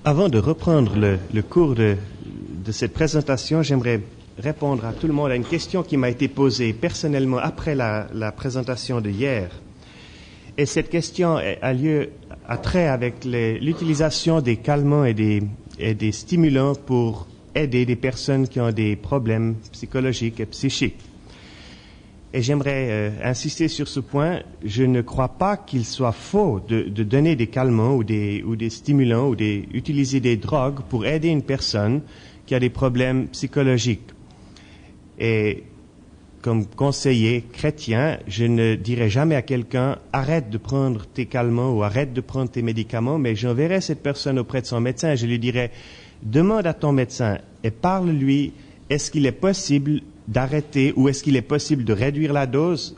Avant de reprendre le cours de cette présentation, j'aimerais répondre à tout le monde à une question qui m'a été posée personnellement après la présentation de hier. Et cette question a trait avec l'utilisation des calmants et des stimulants pour aider des personnes qui ont des problèmes psychologiques et psychiques. Et j'aimerais insister sur ce point. Je ne crois pas qu'il soit faux de donner des calmants ou des stimulants ou utiliser des drogues pour aider une personne qui a des problèmes psychologiques. Et comme conseiller chrétien, je ne dirai jamais à quelqu'un « arrête de prendre tes calmants » ou « arrête de prendre tes médicaments », mais j'enverrai cette personne auprès de son médecin et je lui dirai « demande à ton médecin et parle-lui, est-ce qu'il est possible d'arrêter ou est-ce qu'il est possible de réduire la dose ?»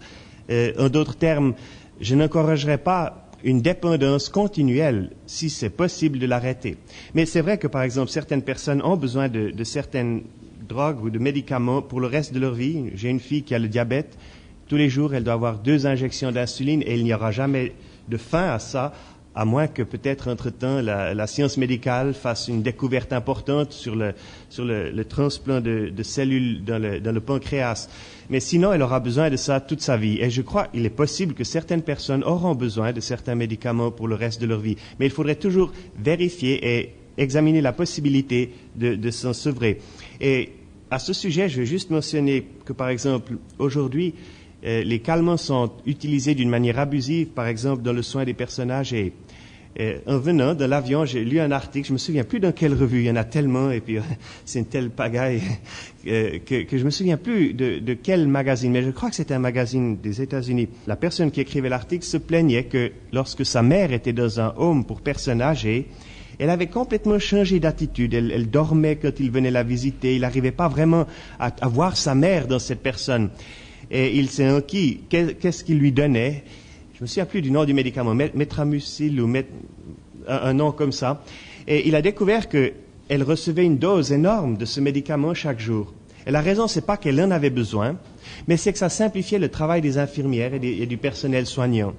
En d'autres termes, je n'encouragerai pas une dépendance continuelle si c'est possible de l'arrêter. Mais c'est vrai que, par exemple, certaines personnes ont besoin de certaines drogues ou de médicaments pour le reste de leur vie. J'ai une fille qui a le diabète. Tous les jours, elle doit avoir 2 injections d'insuline et il n'y aura jamais de fin à ça, à moins que peut-être entre-temps la science médicale fasse une découverte importante sur le transplant de cellules dans le pancréas. Mais sinon, elle aura besoin de ça toute sa vie. Et je crois qu'il est possible que certaines personnes auront besoin de certains médicaments pour le reste de leur vie. Mais il faudrait toujours vérifier et examiner la possibilité de s'en sevrer. Et à ce sujet, je vais juste mentionner que, par exemple, aujourd'hui, les calmants sont utilisés d'une manière abusive, par exemple, dans le soin des personnes âgées. En venant de l'avion, j'ai lu un article, je me souviens plus dans quelle revue, il y en a tellement, et puis c'est une telle pagaille que je me souviens plus de quel magazine, mais je crois que c'était un magazine des États-Unis. La personne qui écrivait l'article se plaignait que lorsque sa mère était dans un home pour personnes âgées, elle avait complètement changé d'attitude. Elle dormait quand il venait la visiter. Il n'arrivait pas vraiment à voir sa mère dans cette personne. Et il s'est inquiet. Qu'est-ce qu'il lui donnait? Je me souviens plus du nom du médicament, Métramucil ou un nom comme ça. Et il a découvert qu'elle recevait une dose énorme de ce médicament chaque jour. Et la raison, c'est pas qu'elle en avait besoin, mais c'est que ça simplifiait le travail des infirmières et du personnel soignant.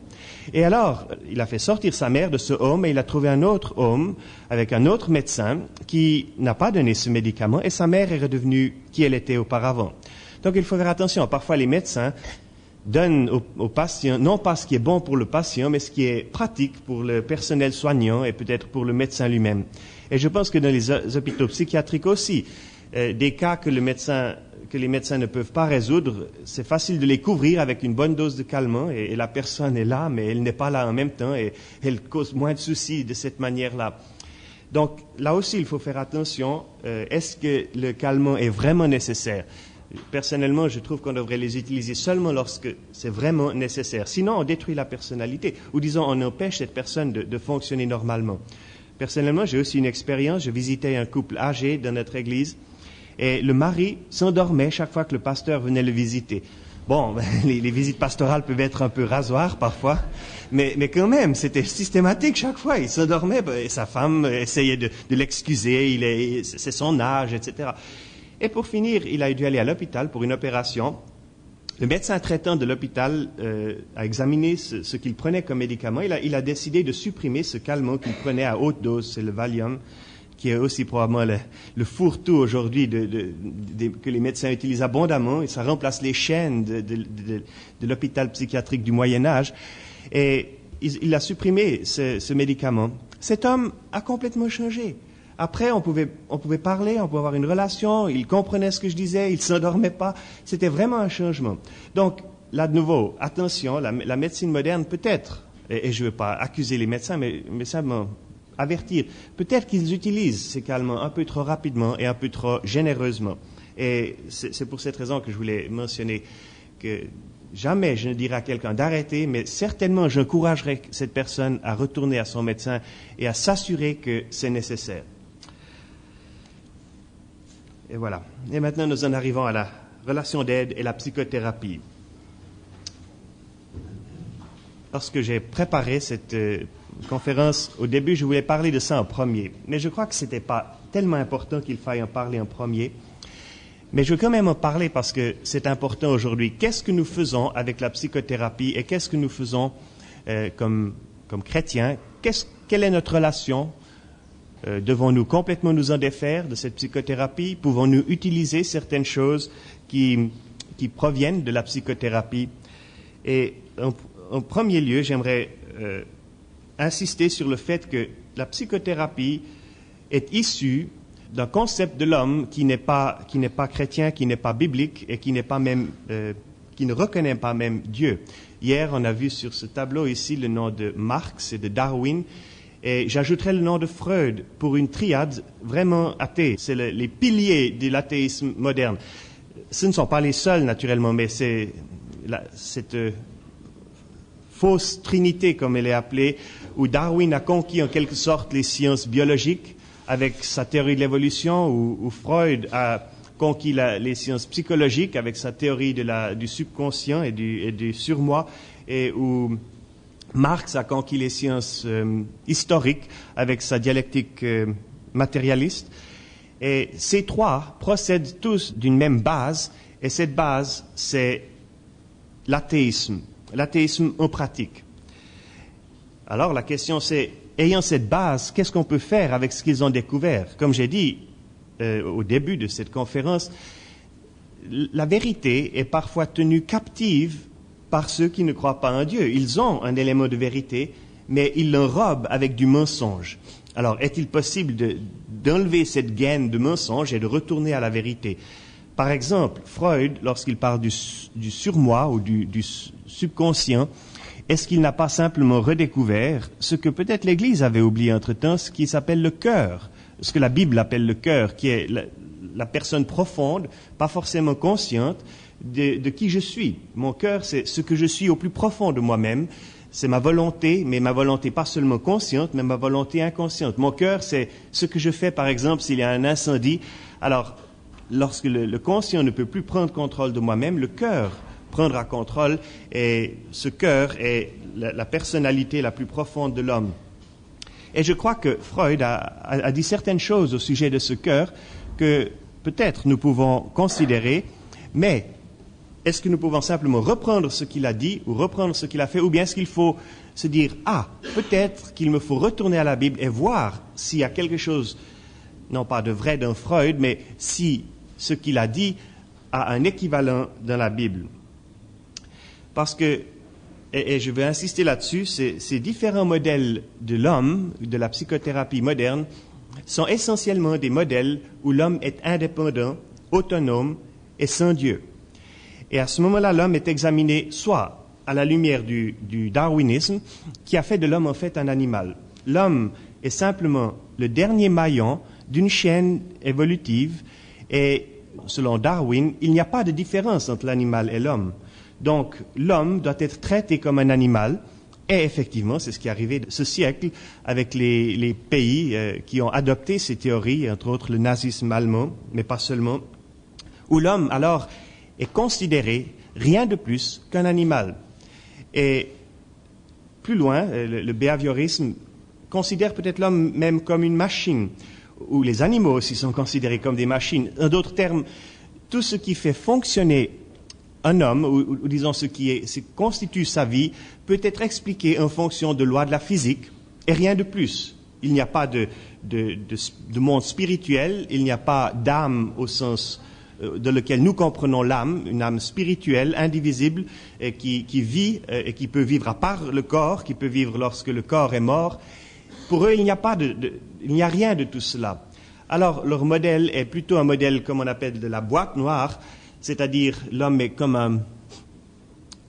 Et alors, il a fait sortir sa mère de ce home et il a trouvé un autre home avec un autre médecin qui n'a pas donné ce médicament et sa mère est redevenue qui elle était auparavant. Donc, il faut faire attention. Parfois, les médecins donnent aux patients, non pas ce qui est bon pour le patient, mais ce qui est pratique pour le personnel soignant et peut-être pour le médecin lui-même. Et je pense que dans les hôpitaux psychiatriques aussi, des cas que les médecins ne peuvent pas résoudre, c'est facile de les couvrir avec une bonne dose de calmant et la personne est là, mais elle n'est pas là en même temps et elle cause moins de soucis de cette manière-là. Donc là aussi, il faut faire attention. Est-ce que le calmant est vraiment nécessaire? Personnellement, je trouve qu'on devrait les utiliser seulement lorsque c'est vraiment nécessaire. Sinon, on détruit la personnalité ou disons, on empêche cette personne de fonctionner normalement. Personnellement, j'ai aussi une expérience. Je visitais un couple âgé dans notre église. Et le mari s'endormait chaque fois que le pasteur venait le visiter. Bon, les visites pastorales peuvent être un peu rasoirs parfois, mais quand même, c'était systématique chaque fois. Il s'endormait et sa femme essayait de l'excuser, c'est son âge, etc. Et pour finir, il a dû aller à l'hôpital pour une opération. Le médecin traitant de l'hôpital a examiné ce qu'il prenait comme médicament. Il a décidé de supprimer ce calmant qu'il prenait à haute dose, c'est le Valium, qui est aussi probablement le fourre-tout aujourd'hui que les médecins utilisent abondamment, et ça remplace les chaînes de l'hôpital psychiatrique du Moyen-Âge. Et il a supprimé ce médicament. Cet homme a complètement changé. Après, on pouvait parler, on pouvait avoir une relation, il comprenait ce que je disais, il ne s'endormait pas. C'était vraiment un changement. Donc, là de nouveau, attention, la médecine moderne peut-être, et je ne veux pas accuser les médecins, mais simplement avertir, peut-être qu'ils utilisent ces calmants un peu trop rapidement et un peu trop généreusement. Et c'est pour cette raison que je voulais mentionner que jamais je ne dirai à quelqu'un d'arrêter, mais certainement j'encouragerai cette personne à retourner à son médecin et à s'assurer que c'est nécessaire. Et voilà. Et maintenant, nous en arrivons à la relation d'aide et la psychothérapie. Lorsque j'ai préparé cette conférence, au début, je voulais parler de ça en premier. Mais je crois que ce n'était pas tellement important qu'il faille en parler en premier. Mais je veux quand même en parler parce que c'est important aujourd'hui. Qu'est-ce que nous faisons avec la psychothérapie et qu'est-ce que nous faisons comme chrétiens? Quelle est notre relation Devons-nous complètement nous en défaire de cette psychothérapie? Pouvons-nous utiliser certaines choses qui proviennent de la psychothérapie? Et en premier lieu, j'aimerais insister sur le fait que la psychothérapie est issue d'un concept de l'homme qui n'est pas chrétien, qui n'est pas biblique et qui n'est pas même qui ne reconnaît pas même Dieu. Hier, on a vu sur ce tableau ici le nom de Marx et de Darwin, et j'ajouterai le nom de Freud pour une triade vraiment athée. C'est les piliers de l'athéisme moderne. Ce ne sont pas les seuls, naturellement, mais c'est cette fausse trinité, comme elle est appelée, où Darwin a conquis en quelque sorte les sciences biologiques avec sa théorie de l'évolution, où Freud a conquis les sciences psychologiques avec sa théorie du subconscient et du surmoi, et où Marx a conquis les sciences historiques avec sa dialectique matérialiste. Et ces trois procèdent tous d'une même base, et cette base, c'est l'athéisme en pratique. Alors la question c'est, ayant cette base, qu'est-ce qu'on peut faire avec ce qu'ils ont découvert? Comme j'ai dit au début de cette conférence, la vérité est parfois tenue captive par ceux qui ne croient pas en Dieu. Ils ont un élément de vérité, mais ils l'enrobent avec du mensonge. Alors, est-il possible d'enlever cette gaine de mensonge et de retourner à la vérité? Par exemple, Freud, lorsqu'il parle du surmoi ou du subconscient, est-ce qu'il n'a pas simplement redécouvert ce que peut-être l'Église avait oublié entre-temps, ce qui s'appelle le cœur, ce que la Bible appelle le cœur, qui est la personne profonde, pas forcément consciente, de qui je suis. Mon cœur, c'est ce que je suis au plus profond de moi-même. C'est ma volonté, mais ma volonté pas seulement consciente, mais ma volonté inconsciente. Mon cœur, c'est ce que je fais, par exemple, s'il y a un incendie. Alors, lorsque le conscient ne peut plus prendre contrôle de moi-même, le cœur prendra contrôle, et ce cœur est la personnalité la plus profonde de l'homme. Et je crois que Freud a dit certaines choses au sujet de ce cœur que peut-être nous pouvons considérer, mais est-ce que nous pouvons simplement reprendre ce qu'il a dit ou reprendre ce qu'il a fait, ou bien est-ce qu'il faut se dire « Ah, peut-être qu'il me faut retourner à la Bible et voir s'il y a quelque chose, non pas de vrai dans Freud, mais si ce qu'il a dit a un équivalent dans la Bible. » Parce que, et je veux insister là-dessus, ces différents modèles de l'homme, de la psychothérapie moderne, sont essentiellement des modèles où l'homme est indépendant, autonome et sans Dieu. Et à ce moment-là, l'homme est examiné soit à la lumière du darwinisme, qui a fait de l'homme en fait un animal. L'homme est simplement le dernier maillon d'une chaîne évolutive, et selon Darwin, il n'y a pas de différence entre l'animal et l'homme. Donc, l'homme doit être traité comme un animal, et effectivement, c'est ce qui est arrivé ce siècle avec les pays qui ont adopté ces théories, entre autres le nazisme allemand, mais pas seulement, où l'homme, alors, est considéré rien de plus qu'un animal. Et plus loin, le behaviorisme considère peut-être l'homme même comme une machine, ou les animaux aussi sont considérés comme des machines. En d'autres termes, tout ce qui fait fonctionner un homme, ou disons ce qui constitue sa vie, peut être expliqué en fonction de lois de la physique, et rien de plus. Il n'y a pas de monde spirituel, il n'y a pas d'âme au sens de lequel nous comprenons l'âme, une âme spirituelle, indivisible, et qui vit et qui peut vivre à part le corps, qui peut vivre lorsque le corps est mort. Pour eux, il n'y a rien de tout cela. Alors, leur modèle est plutôt un modèle, comme on appelle, de la boîte noire, c'est-à-dire l'homme est comme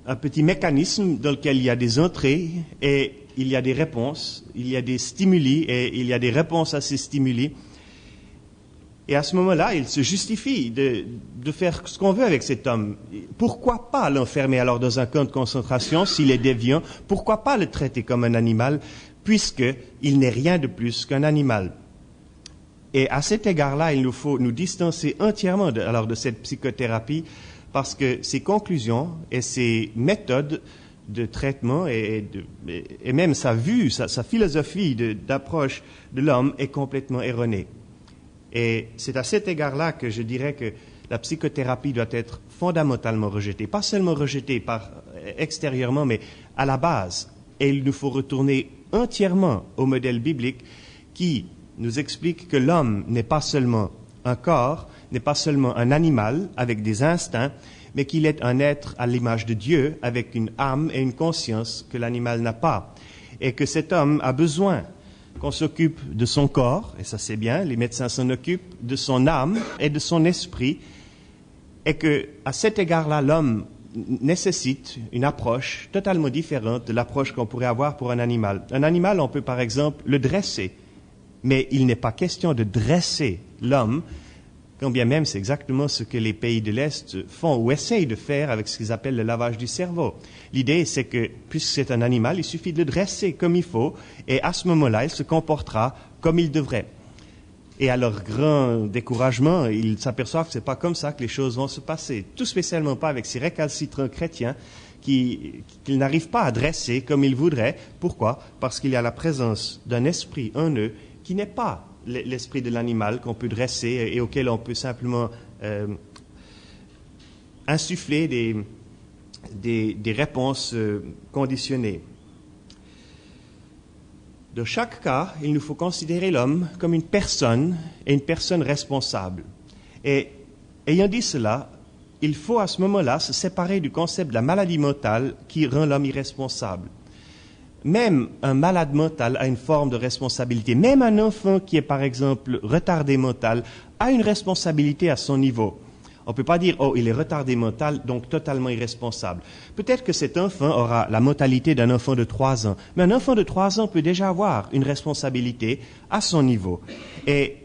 un petit mécanisme dans lequel il y a des entrées et il y a des réponses, il y a des stimuli et il y a des réponses à ces stimuli. Et à ce moment-là, il se justifie de faire ce qu'on veut avec cet homme. Pourquoi pas l'enfermer alors dans un camp de concentration s'il est déviant? Pourquoi pas le traiter comme un animal, puisqu'il n'est rien de plus qu'un animal? Et à cet égard-là, il nous faut nous distancer entièrement de cette psychothérapie, parce que ses conclusions et ses méthodes de traitement et même sa vue, sa philosophie d'approche de l'homme est complètement erronée. Et c'est à cet égard-là que je dirais que la psychothérapie doit être fondamentalement rejetée. Pas seulement rejetée extérieurement, mais à la base. Et il nous faut retourner entièrement au modèle biblique qui nous explique que l'homme n'est pas seulement un corps, n'est pas seulement un animal avec des instincts, mais qu'il est un être à l'image de Dieu avec une âme et une conscience que l'animal n'a pas. Et que cet homme a besoin qu'on s'occupe de son corps, et ça c'est bien, les médecins s'en occupent, de son âme et de son esprit, et que à cet égard-là, l'homme nécessite une approche totalement différente de l'approche qu'on pourrait avoir pour un animal. Un animal, on peut par exemple le dresser, mais il n'est pas question de dresser l'homme, quand bien même c'est exactement ce que les pays de l'Est font ou essayent de faire avec ce qu'ils appellent le lavage du cerveau. L'idée, c'est que, puisque c'est un animal, il suffit de le dresser comme il faut, et à ce moment-là, il se comportera comme il devrait. Et à leur grand découragement, ils s'aperçoivent que ce n'est pas comme ça que les choses vont se passer. Tout spécialement pas avec ces récalcitrants chrétiens qu'ils n'arrivent pas à dresser comme ils voudraient. Pourquoi? Parce qu'il y a la présence d'un esprit en eux qui n'est pas l'esprit de l'animal qu'on peut dresser et auquel on peut simplement insuffler des réponses conditionnées. Dans chaque cas, il nous faut considérer l'homme comme une personne et une personne responsable. Et ayant dit cela, il faut à ce moment-là se séparer du concept de la maladie mentale qui rend l'homme irresponsable. Même un malade mental a une forme de responsabilité. Même un enfant qui est, par exemple, retardé mental a une responsabilité à son niveau. On ne peut pas dire « Oh, il est retardé mental, donc totalement irresponsable ». Peut-être que cet enfant aura la mentalité d'un enfant de 3 ans, mais un enfant de 3 ans peut déjà avoir une responsabilité à son niveau. Et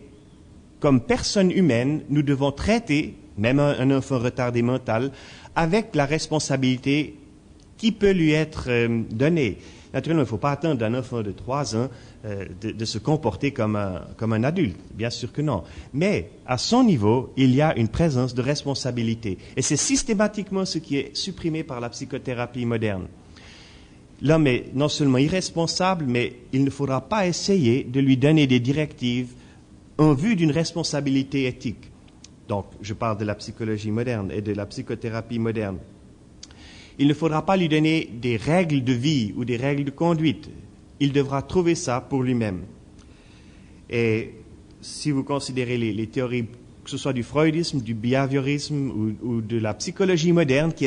comme personne humaine, nous devons traiter, même un enfant retardé mental, avec la responsabilité qui peut lui être donnée. Naturellement, il ne faut pas attendre d'un enfant de 3 ans de se comporter comme un adulte. Bien sûr que non. Mais à son niveau, il y a une présence de responsabilité. Et c'est systématiquement ce qui est supprimé par la psychothérapie moderne. L'homme est non seulement irresponsable, mais il ne faudra pas essayer de lui donner des directives en vue d'une responsabilité éthique. Donc, je parle de la psychologie moderne et de la psychothérapie moderne. Il ne faudra pas lui donner des règles de vie ou des règles de conduite. Il devra trouver ça pour lui-même. Et si vous considérez les théories, que ce soit du freudisme, du behaviorisme ou de la psychologie moderne, qui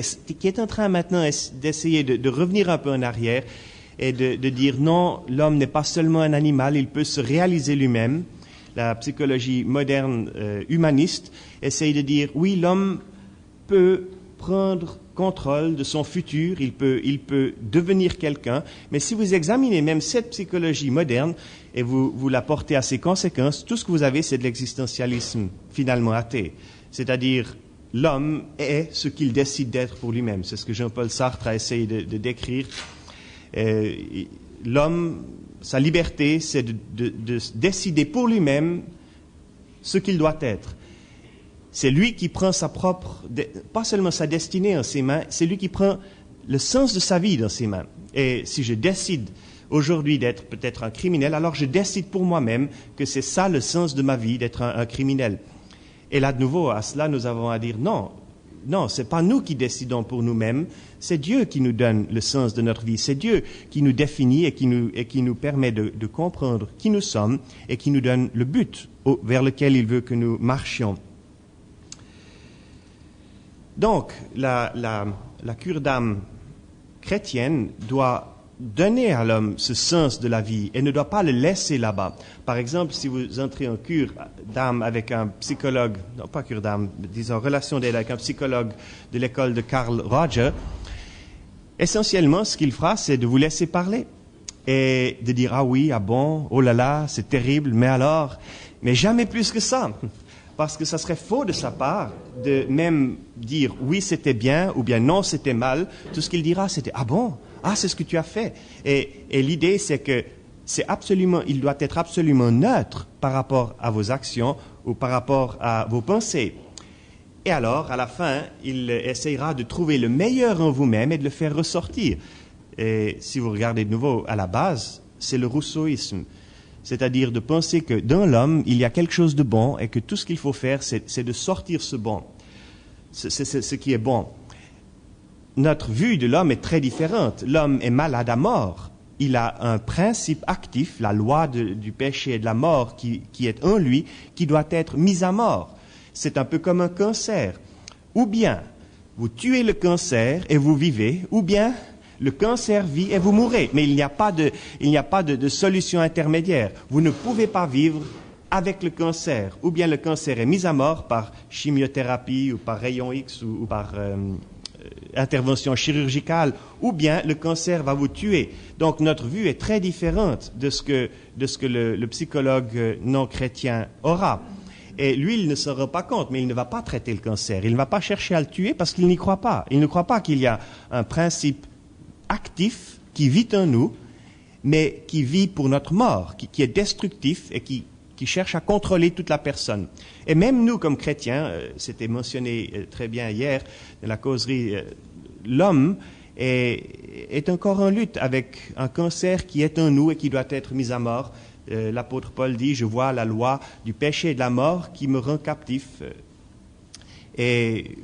est en train maintenant d'essayer de revenir un peu en arrière et de dire non, l'homme n'est pas seulement un animal, il peut se réaliser lui-même. La psychologie moderne humaniste essaye de dire oui, l'homme peut prendre contrôle de son futur, il peut devenir quelqu'un, mais si vous examinez même cette psychologie moderne et vous la portez à ses conséquences, tout ce que vous avez, c'est de l'existentialisme finalement athée. C'est-à-dire, l'homme est ce qu'il décide d'être pour lui-même. C'est ce que Jean-Paul Sartre a essayé de décrire. L'homme, sa liberté, c'est de décider pour lui-même ce qu'il doit être. C'est lui qui prend pas seulement sa destinée en ses mains, c'est lui qui prend le sens de sa vie dans ses mains. Et si je décide aujourd'hui d'être peut-être un criminel, alors je décide pour moi-même que c'est ça le sens de ma vie, d'être un criminel. Et là, de nouveau, à cela, nous avons à dire non, c'est pas nous qui décidons pour nous-mêmes, c'est Dieu qui nous donne le sens de notre vie, c'est Dieu qui nous définit et qui nous permet de comprendre qui nous sommes et qui nous donne le but vers lequel il veut que nous marchions. Donc, la cure d'âme chrétienne doit donner à l'homme ce sens de la vie et ne doit pas le laisser là-bas. Par exemple, si vous entrez en cure d'âme avec un psychologue, non pas cure d'âme, disons relation d'aide avec un psychologue de l'école de Carl Roger, essentiellement, ce qu'il fera, c'est de vous laisser parler et de dire « Ah oui, ah bon, oh là là, c'est terrible, mais alors ?» Mais jamais plus que ça. Parce que ça serait faux de sa part de même dire « oui, c'était bien » ou bien « non, c'était mal ». Tout ce qu'il dira, c'était « ah bon, ah, c'est ce que tu as fait ». Et l'idée, c'est que il doit être absolument neutre par rapport à vos actions ou par rapport à vos pensées. Et alors, à la fin, il essayera de trouver le meilleur en vous-même et de le faire ressortir. Et si vous regardez de nouveau à la base, c'est le rousseauisme. C'est-à-dire de penser que dans l'homme, il y a quelque chose de bon et que tout ce qu'il faut faire, c'est de sortir ce bon, c'est ce qui est bon. Notre vue de l'homme est très différente. L'homme est malade à mort il a un principe actif, la loi du péché et de la mort qui est en lui, qui doit être mise à mort. C'est un peu comme un cancer. Ou bien vous tuez le cancer et vous vivez, ou bien le cancer vit et vous mourrez. Mais il n'y a pas de solution intermédiaire. Vous ne pouvez pas vivre avec le cancer. Ou bien le cancer est mis à mort par chimiothérapie ou par rayon X ou par intervention chirurgicale, ou bien le cancer va vous tuer. Donc notre vue est très différente de ce que le psychologue non chrétien aura. Et lui, il ne se rend pas compte, mais il ne va pas traiter le cancer. Il ne va pas chercher à le tuer parce qu'il n'y croit pas. Il ne croit pas qu'il y a un principe actif qui vit en nous, mais qui vit pour notre mort, qui est destructif et qui cherche à contrôler toute la personne. Et même nous, comme chrétiens, c'était mentionné très bien hier dans la causerie, l'homme est encore en lutte avec un cancer qui est en nous et qui doit être mis à mort. L'apôtre Paul dit, je vois la loi du péché et de la mort qui me rend captif. Et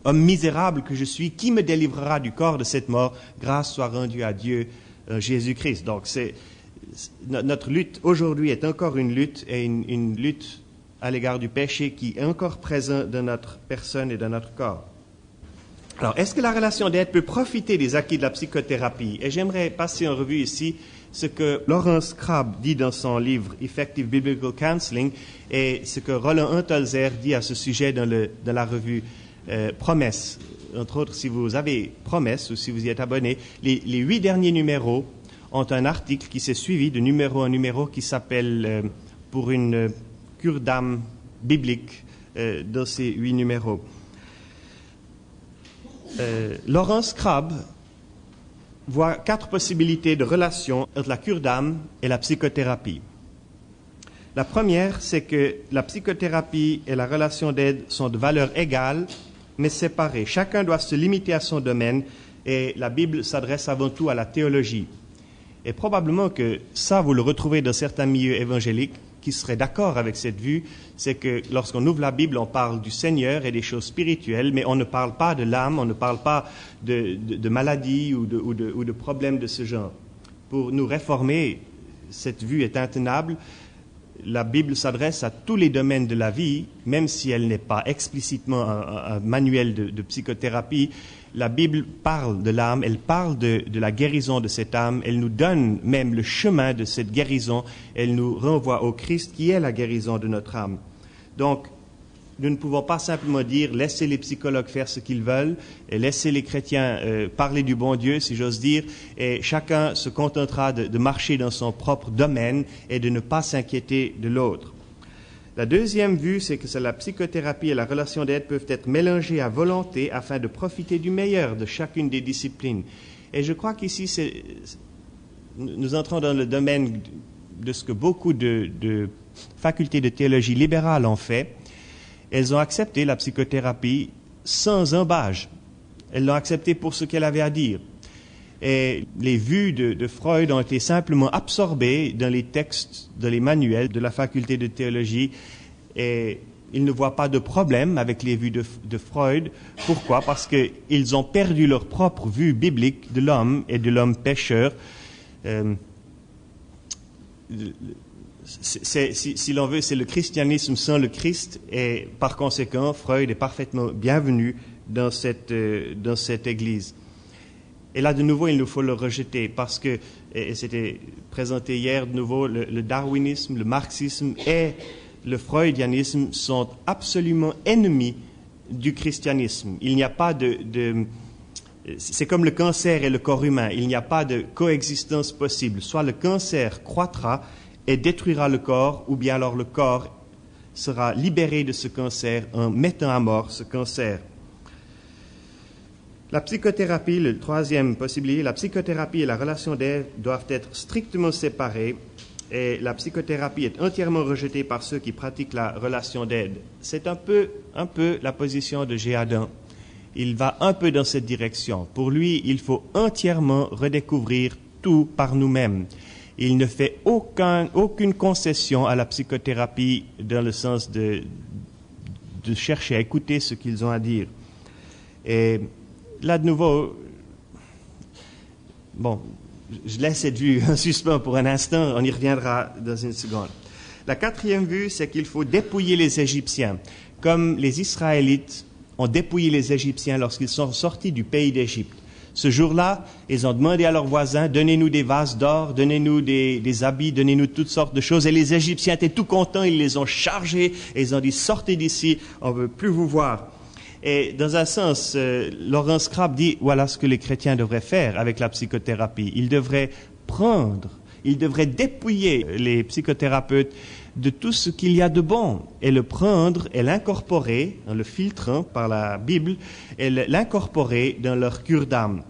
homme misérable que je suis, qui me délivrera du corps de cette mort? Grâce soit rendue à Dieu, Jésus-Christ. Donc notre lutte aujourd'hui est encore une lutte, et une lutte à l'égard du péché qui est encore présent dans notre personne et dans notre corps. Alors, est-ce que la relation d'aide peut profiter des acquis de la psychothérapie? Et j'aimerais passer en revue ici ce que Lawrence Crabb dit dans son livre Effective Biblical Counseling et ce que Roland Untholzer dit à ce sujet dans la revue Promesse. Entre autres, si vous avez Promesse ou si vous y êtes abonné, les 8 derniers numéros ont un article qui s'est suivi de numéro en numéro qui s'appelle Pour une cure d'âme biblique dans ces 8 numéros. Lawrence Crabb voit 4 possibilités de relation entre la cure d'âme et la psychothérapie. La première, c'est que la psychothérapie et la relation d'aide sont de valeur égale, mais séparées. Chacun doit se limiter à son domaine et la Bible s'adresse avant tout à la théologie. Et probablement que ça, vous le retrouvez dans certains milieux évangéliques qui seraient d'accord avec cette vue, c'est que lorsqu'on ouvre la Bible, on parle du Seigneur et des choses spirituelles, mais on ne parle pas de l'âme, on ne parle pas de maladies ou de problèmes de ce genre. Pour nous réformer, cette vue est intenable. La Bible s'adresse à tous les domaines de la vie, même si elle n'est pas explicitement un manuel de psychothérapie. La Bible parle de l'âme, elle parle de la guérison de cette âme, elle nous donne même le chemin de cette guérison, elle nous renvoie au Christ qui est la guérison de notre âme. Donc, nous ne pouvons pas simplement dire laissez les psychologues faire ce qu'ils veulent et laissez les chrétiens parler du bon Dieu, si j'ose dire, et chacun se contentera de marcher dans son propre domaine et de ne pas s'inquiéter de l'autre. La deuxième vue, c'est que la psychothérapie et la relation d'aide peuvent être mélangées à volonté afin de profiter du meilleur de chacune des disciplines. Et je crois qu'ici, nous entrons dans le domaine de ce que beaucoup de facultés de théologie libérale ont fait. Elles ont accepté la psychothérapie sans embâge. Elles l'ont acceptée pour ce qu'elle avait à dire. Et les vues de Freud ont été simplement absorbées dans les textes, dans les manuels de la faculté de théologie. Et ils ne voient pas de problème avec les vues de Freud. Pourquoi? Parce qu'ils ont perdu leur propre vue biblique de l'homme et de l'homme pécheur. Si l'on veut, c'est le christianisme sans le Christ. Et par conséquent, Freud est parfaitement bienvenu dans cette Église. Et là, de nouveau, il nous faut le rejeter parce que, et c'était présenté hier de nouveau, le darwinisme, le marxisme et le freudianisme sont absolument ennemis du christianisme. Il n'y a pas c'est comme le cancer et le corps humain. Il n'y a pas de coexistence possible. Soit le cancer croîtra et détruira le corps, ou bien alors le corps sera libéré de ce cancer en mettant à mort ce cancer. La psychothérapie, la troisième possibilité, la psychothérapie et la relation d'aide doivent être strictement séparées et la psychothérapie est entièrement rejetée par ceux qui pratiquent la relation d'aide. C'est un peu la position de Géadan. Il va un peu dans cette direction. Pour lui, il faut entièrement redécouvrir tout par nous-mêmes. Il ne fait aucune concession à la psychothérapie dans le sens de chercher à écouter ce qu'ils ont à dire. Et là, de nouveau, je laisse cette vue en suspens pour un instant, on y reviendra dans une seconde. La quatrième vue, c'est qu'il faut dépouiller les Égyptiens, comme les Israélites ont dépouillé les Égyptiens lorsqu'ils sont sortis du pays d'Égypte. Ce jour-là, ils ont demandé à leurs voisins, donnez-nous des vases d'or, donnez-nous des habits, donnez-nous toutes sortes de choses. Et les Égyptiens étaient tout contents, ils les ont chargés et ils ont dit, sortez d'ici, on ne veut plus vous voir. Et dans un sens, Lawrence Krab dit, voilà ce que les chrétiens devraient faire avec la psychothérapie. Ils devraient dépouiller les psychothérapeutes de tout ce qu'il y a de bon et le prendre et l'incorporer, en le filtrant par la Bible, et l'incorporer dans leur cure d'âme.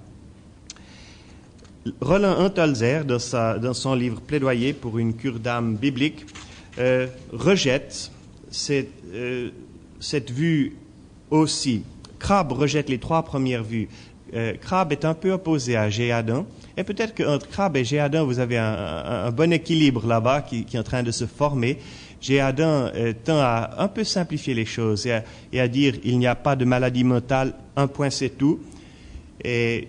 Roland Huntelzer, dans son livre Plaidoyer pour une cure d'âme biblique, rejette cette vue aussi. Krab rejette les trois premières vues. Krab est un peu opposé à Géadan, et peut-être qu'entre Krab et Géadan, vous avez un bon équilibre là-bas qui est en train de se former. Géadan tend à un peu simplifier les choses et à dire il n'y a pas de maladie mentale, un point c'est tout, et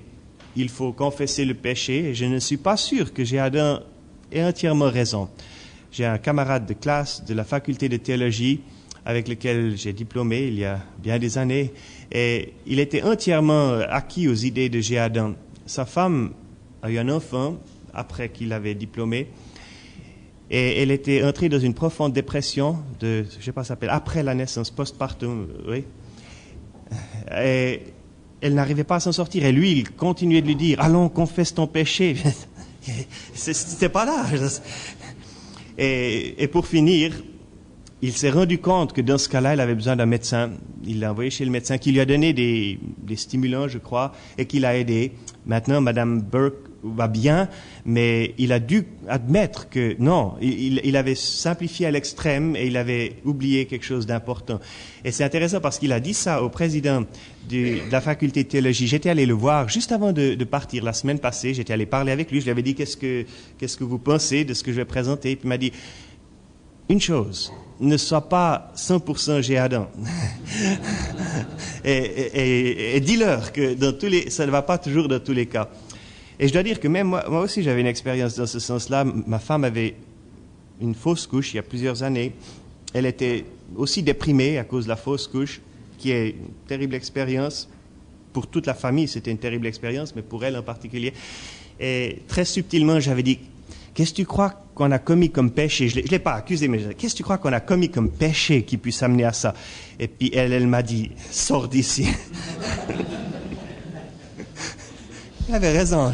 il faut confesser le péché. Et je ne suis pas sûr que Géadan ait entièrement raison. J'ai un camarade de classe de la faculté de théologie avec lequel j'ai diplômé il y a bien des années, et il était entièrement acquis aux idées de Géadan. Sa femme a eu un enfant après qu'il avait diplômé, et elle était entrée dans une profonde dépression je sais pas, ça s'appelle après la naissance, postpartum, oui. Et elle n'arrivait pas à s'en sortir, et lui, il continuait de lui dire, allons, confesse ton péché. C'était pas là. Et pour finir, il s'est rendu compte que dans ce cas-là, il avait besoin d'un médecin. Il l'a envoyé chez le médecin qui lui a donné des stimulants, je crois, et qui l'a aidé. Maintenant, Madame Burke va bien, mais il a dû admettre que non, il avait simplifié à l'extrême et il avait oublié quelque chose d'important. Et c'est intéressant parce qu'il a dit ça au président de la faculté de théologie. J'étais allé le voir juste avant de partir la semaine passée. J'étais allé parler avec lui. Je lui avais dit qu'est-ce que vous pensez de ce que je vais présenter. Et puis il m'a dit une chose, ne sois pas 100% Géadan. et dis-leur que ça ne va pas toujours dans tous les cas. Et je dois dire que même moi aussi j'avais une expérience dans ce sens-là. Ma femme avait une fausse couche il y a plusieurs années. Elle était aussi déprimée à cause de la fausse couche, qui est une terrible expérience. Pour toute la famille, c'était une terrible expérience, mais pour elle en particulier. Et très subtilement, j'avais dit, qu'est-ce que tu crois qu'on a commis comme péché? Je ne l'ai pas accusé, mais qu'est-ce que tu crois qu'on a commis comme péché qui puisse amener à ça? Et puis elle m'a dit, sors d'ici. Elle avait raison.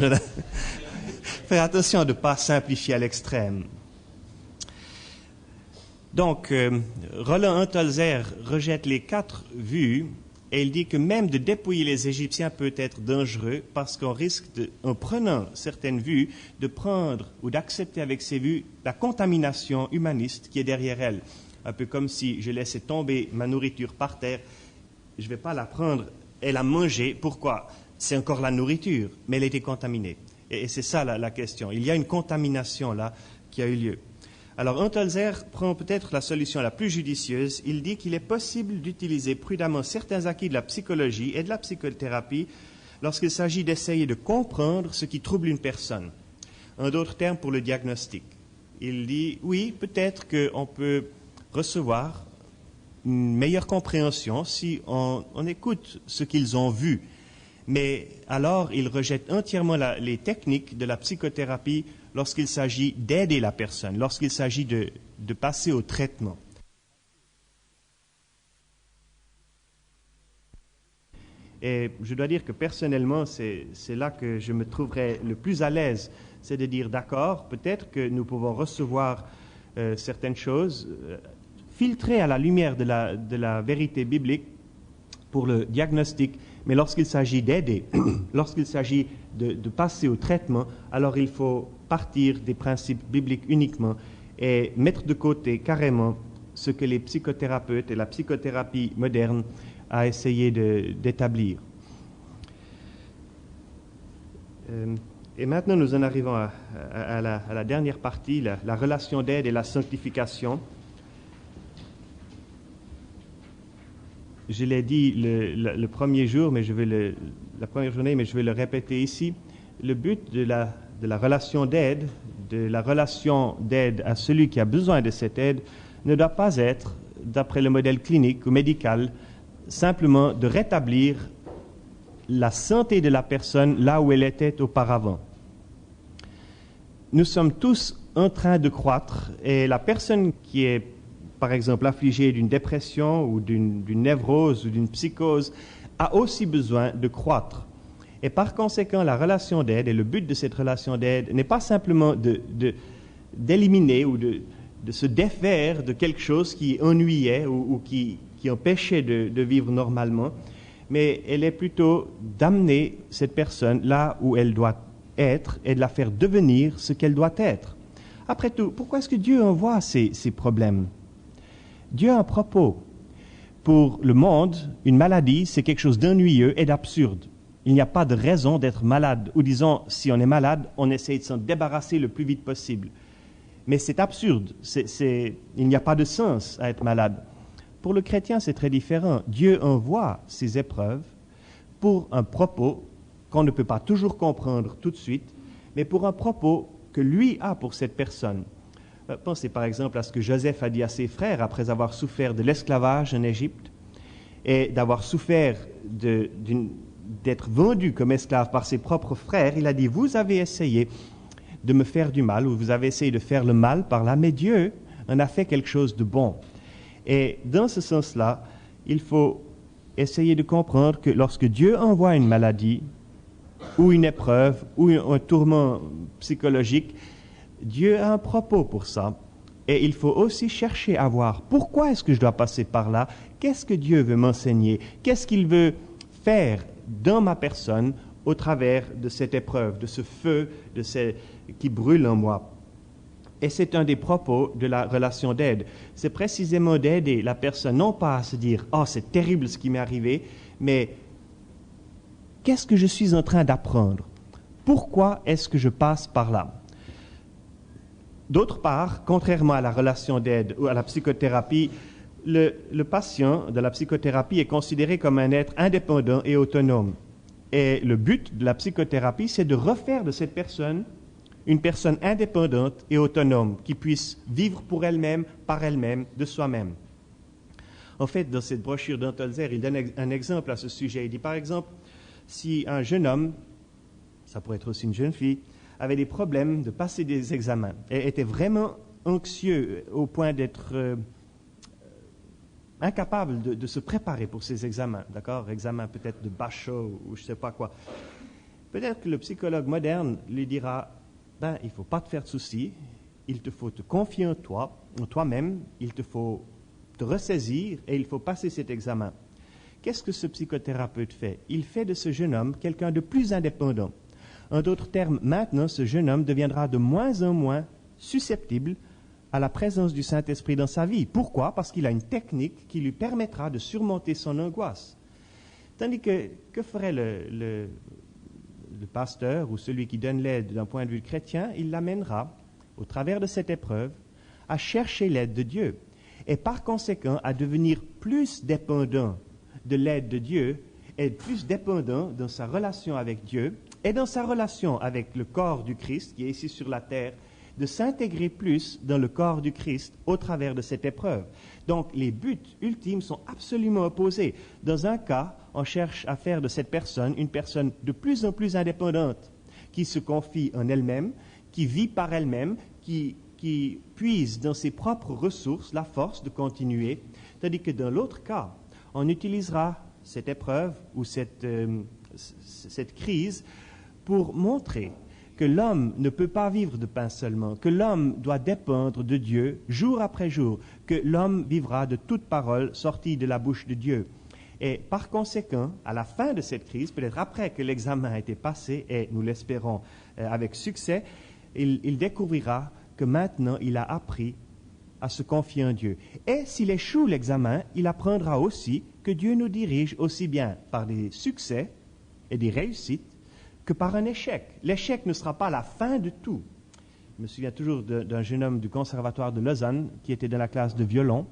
Faire attention de ne pas simplifier à l'extrême. Donc, Roland Huntelzer rejette les 4 vues et il dit que même de dépouiller les Égyptiens peut être dangereux parce qu'on risque, en prenant certaines vues, de prendre ou d'accepter avec ces vues la contamination humaniste qui est derrière elles. Un peu comme si je laissais tomber ma nourriture par terre, je ne vais pas la prendre et la manger. Pourquoi? C'est encore la nourriture, mais elle a été contaminée. Et c'est ça la question. Il y a une contamination là qui a eu lieu. Alors, Huntelzer prend peut-être la solution la plus judicieuse. Il dit qu'il est possible d'utiliser prudemment certains acquis de la psychologie et de la psychothérapie lorsqu'il s'agit d'essayer de comprendre ce qui trouble une personne. En d'autres termes, pour le diagnostic. Il dit, oui, peut-être qu'on peut recevoir une meilleure compréhension si on écoute ce qu'ils ont vu. Mais alors, il rejette entièrement les techniques de la psychothérapie lorsqu'il s'agit d'aider la personne, lorsqu'il s'agit de passer au traitement. Et je dois dire que personnellement, c'est là que je me trouverais le plus à l'aise, c'est de dire d'accord, peut-être que nous pouvons recevoir certaines choses, filtrées à la lumière de la vérité biblique pour le diagnostic, mais lorsqu'il s'agit d'aider, lorsqu'il s'agit de passer au traitement, alors il faut partir des principes bibliques uniquement et mettre de côté carrément ce que les psychothérapeutes et la psychothérapie moderne a essayé d'établir. Et maintenant, nous en arrivons à la dernière partie, la relation d'aide et la sanctification. Je l'ai dit le premier jour, mais la première journée, mais je vais le répéter ici. Le but de la relation d'aide, à celui qui a besoin de cette aide, ne doit pas être, d'après le modèle clinique ou médical, simplement de rétablir la santé de la personne là où elle était auparavant. Nous sommes tous en train de croître et la personne qui est, par exemple, affligée d'une dépression ou d'une névrose ou d'une psychose a aussi besoin de croître. Et par conséquent, la relation d'aide et le but de cette relation d'aide n'est pas simplement d'éliminer ou de se défaire de quelque chose qui ennuyait ou qui empêchait de vivre normalement, mais elle est plutôt d'amener cette personne là où elle doit être et de la faire devenir ce qu'elle doit être. Après tout, pourquoi est-ce que Dieu envoie ces problèmes? Dieu a un propos. Pour le monde, une maladie, c'est quelque chose d'ennuyeux et d'absurde. Il n'y a pas de raison d'être malade. Ou disons, si on est malade, on essaie de s'en débarrasser le plus vite possible. Mais c'est absurde. Il n'y a pas de sens à être malade. Pour le chrétien, c'est très différent. Dieu envoie ces épreuves pour un propos qu'on ne peut pas toujours comprendre tout de suite, mais pour un propos que lui a pour cette personne. Pensez par exemple à ce que Joseph a dit à ses frères après avoir souffert de l'esclavage en Égypte et d'avoir souffert d'être vendu comme esclave par ses propres frères. Il a dit, vous avez essayé de me faire du mal, ou vous avez essayé de faire le mal par là, mais Dieu en a fait quelque chose de bon. Et dans ce sens-là, il faut essayer de comprendre que lorsque Dieu envoie une maladie, ou une épreuve, ou un tourment psychologique, Dieu a un propos pour ça. Et il faut aussi chercher à voir pourquoi est-ce que je dois passer par là, qu'est-ce que Dieu veut m'enseigner, qu'est-ce qu'il veut faire dans ma personne au travers de cette épreuve, de ce feu qui brûle en moi. Et c'est un des propos de la relation d'aide. C'est précisément d'aider la personne, non pas à se dire « Oh, c'est terrible ce qui m'est arrivé », mais « Qu'est-ce que je suis en train d'apprendre? Pourquoi est-ce que je passe par là ?» D'autre part, contrairement à la relation d'aide ou à la psychothérapie, le patient de la psychothérapie est considéré comme un être indépendant et autonome. Et le but de la psychothérapie, c'est de refaire de cette personne une personne indépendante et autonome qui puisse vivre pour elle-même, par elle-même, de soi-même. En fait, dans cette brochure d'Antolzer, il donne un exemple à ce sujet. Il dit par exemple, si un jeune homme, ça pourrait être aussi une jeune fille, avait des problèmes de passer des examens et était vraiment anxieux au point d'être incapable de se préparer pour ces examens, d'accord? Examen peut-être de Bachot ou je ne sais pas quoi. Peut-être que le psychologue moderne lui dira, il ne faut pas te faire de soucis, il te faut te confier en toi-même, il te faut te ressaisir et il faut passer cet examen. Qu'est-ce que ce psychothérapeute fait? Il fait de ce jeune homme quelqu'un de plus indépendant. En d'autres termes, maintenant, ce jeune homme deviendra de moins en moins susceptible à la présence du Saint-Esprit dans sa vie. Pourquoi? Parce qu'il a une technique qui lui permettra de surmonter son angoisse. Tandis que ferait le pasteur ou celui qui donne l'aide d'un point de vue chrétien? Il l'amènera, au travers de cette épreuve, à chercher l'aide de Dieu et par conséquent à devenir plus dépendant de l'aide de Dieu et plus dépendant dans sa relation avec Dieu et dans sa relation avec le corps du Christ qui est ici sur la terre, de s'intégrer plus dans le corps du Christ au travers de cette épreuve. Donc les buts ultimes sont absolument opposés. Dans un cas, on cherche à faire de cette personne une personne de plus en plus indépendante, qui se confie en elle-même, qui vit par elle-même, qui puise dans ses propres ressources la force de continuer, tandis que dans l'autre cas, on utilisera cette épreuve ou cette crise pour montrer que l'homme ne peut pas vivre de pain seulement, que l'homme doit dépendre de Dieu jour après jour, que l'homme vivra de toute parole sortie de la bouche de Dieu. Et par conséquent, à la fin de cette crise, peut-être après que l'examen a été passé, et nous l'espérons avec succès, il découvrira que maintenant il a appris à se confier en Dieu. Et s'il échoue l'examen, il apprendra aussi que Dieu nous dirige aussi bien par des succès et des réussites que par un échec. L'échec ne sera pas la fin de tout. Je me souviens toujours d'un jeune homme du conservatoire de Lausanne qui était dans la classe de violon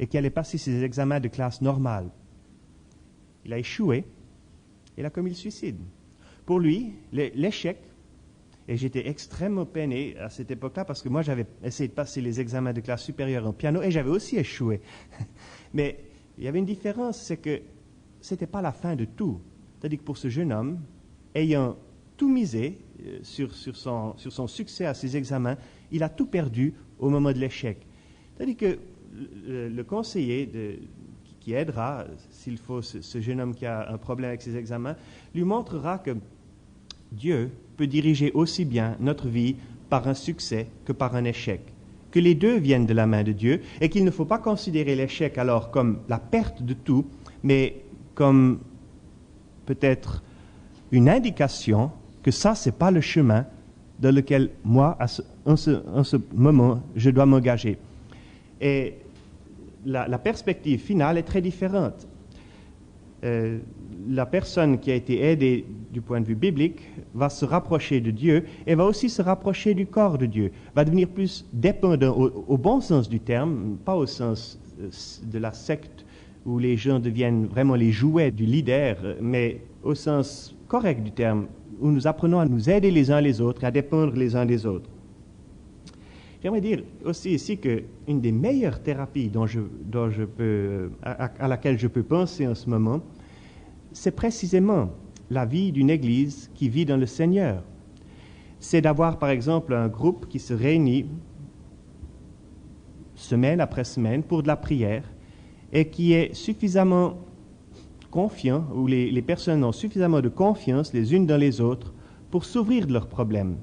et qui allait passer ses examens de classe normale. Il a échoué et il a commis le suicide. Pour lui, l'échec Et j'étais extrêmement peiné à cette époque-là parce que moi, j'avais essayé de passer les examens de classe supérieure en piano et j'avais aussi échoué. Mais il y avait une différence, c'est que ce n'était pas la fin de tout. C'est-à-dire que pour ce jeune homme, ayant tout misé sur son succès à ses examens, il a tout perdu au moment de l'échec. C'est-à-dire que le conseiller qui aidera, s'il faut, ce jeune homme qui a un problème avec ses examens, lui montrera que Dieu peut diriger aussi bien notre vie par un succès que par un échec. Que les deux viennent de la main de Dieu et qu'il ne faut pas considérer l'échec alors comme la perte de tout, mais comme peut-être une indication que ça, ce n'est pas le chemin dans lequel moi, en ce moment, je dois m'engager. Et la perspective finale est très différente. La personne qui a été aidée du point de vue biblique va se rapprocher de Dieu et va aussi se rapprocher du corps de Dieu, va devenir plus dépendant au bon sens du terme, pas au sens de la secte où les gens deviennent vraiment les jouets du leader, mais au sens correct du terme, où nous apprenons à nous aider les uns les autres, à dépendre les uns des autres. J'aimerais dire aussi ici qu'une des meilleures thérapies à laquelle je peux penser en ce moment, c'est précisément la vie d'une Église qui vit dans le Seigneur. C'est d'avoir, par exemple, un groupe qui se réunit semaine après semaine pour de la prière et qui est suffisamment confiant, où les personnes ont suffisamment de confiance les unes dans les autres pour s'ouvrir de leurs problèmes.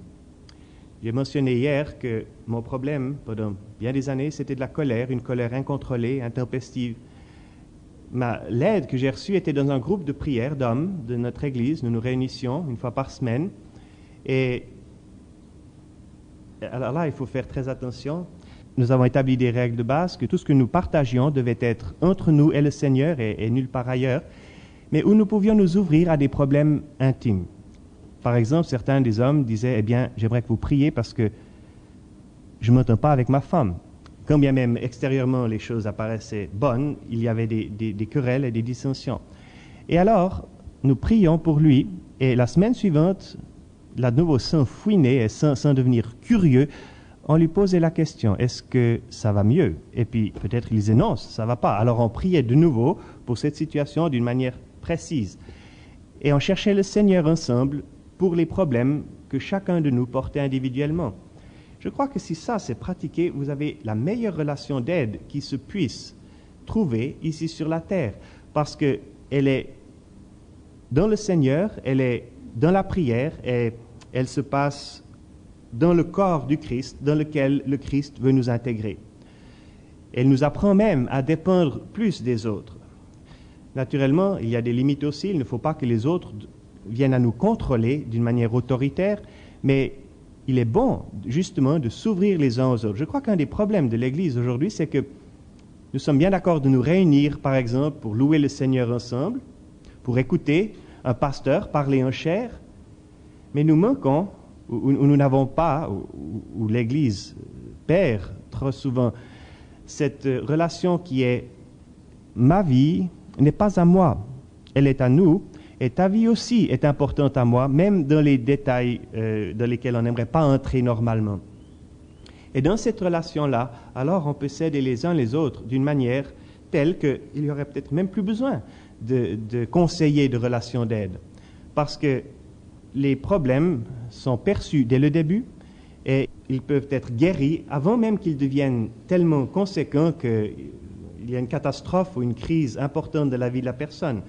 J'ai mentionné hier que mon problème, pendant bien des années, c'était de la colère, une colère incontrôlée, intempestive. L'aide que j'ai reçue était dans un groupe de prière d'hommes de notre Église. Nous nous réunissions une fois par semaine. Et alors là, il faut faire très attention. Nous avons établi des règles de base, que tout ce que nous partagions devait être entre nous et le Seigneur et nulle part ailleurs, mais où nous pouvions nous ouvrir à des problèmes intimes. Par exemple, certains des hommes disaient, « Eh bien, j'aimerais que vous priez parce que je ne m'entends pas avec ma femme. » Quand bien même extérieurement les choses apparaissaient bonnes, il y avait des querelles et des dissensions. Et alors, nous prions pour lui, et la semaine suivante, là de nouveau sans fouiner et sans devenir curieux, on lui posait la question, est-ce que ça va mieux? Et puis peut-être il disait non, ça ne va pas. Alors on priait de nouveau pour cette situation d'une manière précise. Et on cherchait le Seigneur ensemble pour les problèmes que chacun de nous portait individuellement. Je crois que si ça c'est pratiqué, vous avez la meilleure relation d'aide qui se puisse trouver ici sur la terre, parce qu'elle est dans le Seigneur, elle est dans la prière et elle se passe dans le corps du Christ, dans lequel le Christ veut nous intégrer. Elle nous apprend même à dépendre plus des autres. Naturellement, il y a des limites aussi, il ne faut pas que les autres viennent à nous contrôler d'une manière autoritaire, mais il est bon, justement, de s'ouvrir les uns aux autres. Je crois qu'un des problèmes de l'Église aujourd'hui, c'est que nous sommes bien d'accord de nous réunir, par exemple, pour louer le Seigneur ensemble, pour écouter un pasteur parler en chair, mais nous manquons, ou nous n'avons pas, ou l'Église perd trop souvent, cette relation qui est « ma vie n'est pas à moi, elle est à nous ». Et ta vie aussi est importante à moi, même dans les détails dans lesquels on n'aimerait pas entrer normalement. Et dans cette relation-là, alors on peut s'aider les uns les autres d'une manière telle qu'il n'y aurait peut-être même plus besoin de conseillers de relations d'aide. Parce que les problèmes sont perçus dès le début et ils peuvent être guéris avant même qu'ils deviennent tellement conséquents qu'il y a une catastrophe ou une crise importante de la vie de la personne.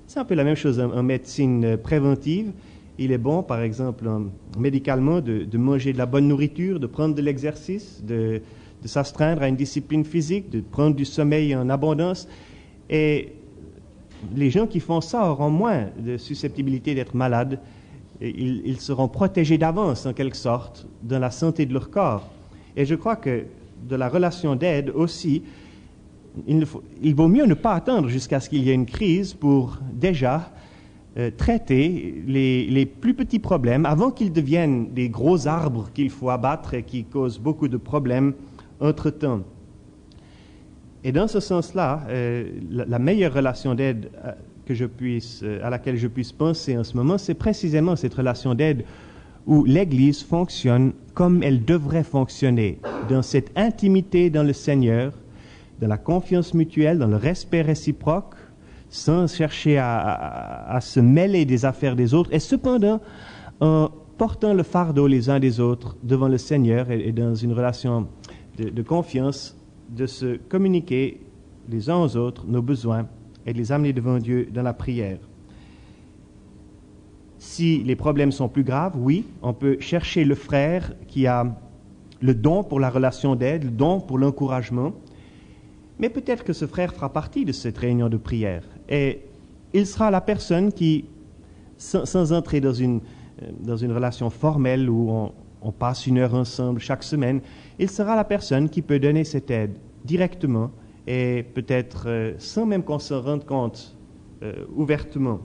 C'est un peu la même chose en médecine préventive. Il est bon, par exemple, médicalement, de manger de la bonne nourriture, de prendre de l'exercice, de s'astreindre à une discipline physique, de prendre du sommeil en abondance. Et les gens qui font ça auront moins de susceptibilité d'être malades. Et ils seront protégés d'avance, en quelque sorte, dans la santé de leur corps. Et je crois que de la relation d'aide aussi, il vaut mieux ne pas attendre jusqu'à ce qu'il y ait une crise pour déjà traiter les plus petits problèmes avant qu'ils deviennent des gros arbres qu'il faut abattre et qui causent beaucoup de problèmes entre-temps. Et dans ce sens-là, la meilleure relation d'aide à laquelle je puisse penser en ce moment, c'est précisément cette relation d'aide où l'Église fonctionne comme elle devrait fonctionner, dans cette intimité dans le Seigneur, dans la confiance mutuelle, dans le respect réciproque, sans chercher à se mêler des affaires des autres, et cependant en portant le fardeau les uns des autres devant le Seigneur et dans une relation de confiance, de se communiquer les uns aux autres nos besoins et de les amener devant Dieu dans la prière. Si les problèmes sont plus graves, oui, on peut chercher le frère qui a le don pour la relation d'aide, le don pour l'encouragement, mais peut-être que ce frère fera partie de cette réunion de prière et il sera la personne qui, sans entrer dans une relation formelle où on passe 1 heure ensemble chaque semaine, il sera la personne qui peut donner cette aide directement et peut-être sans même qu'on s'en rende compte ouvertement.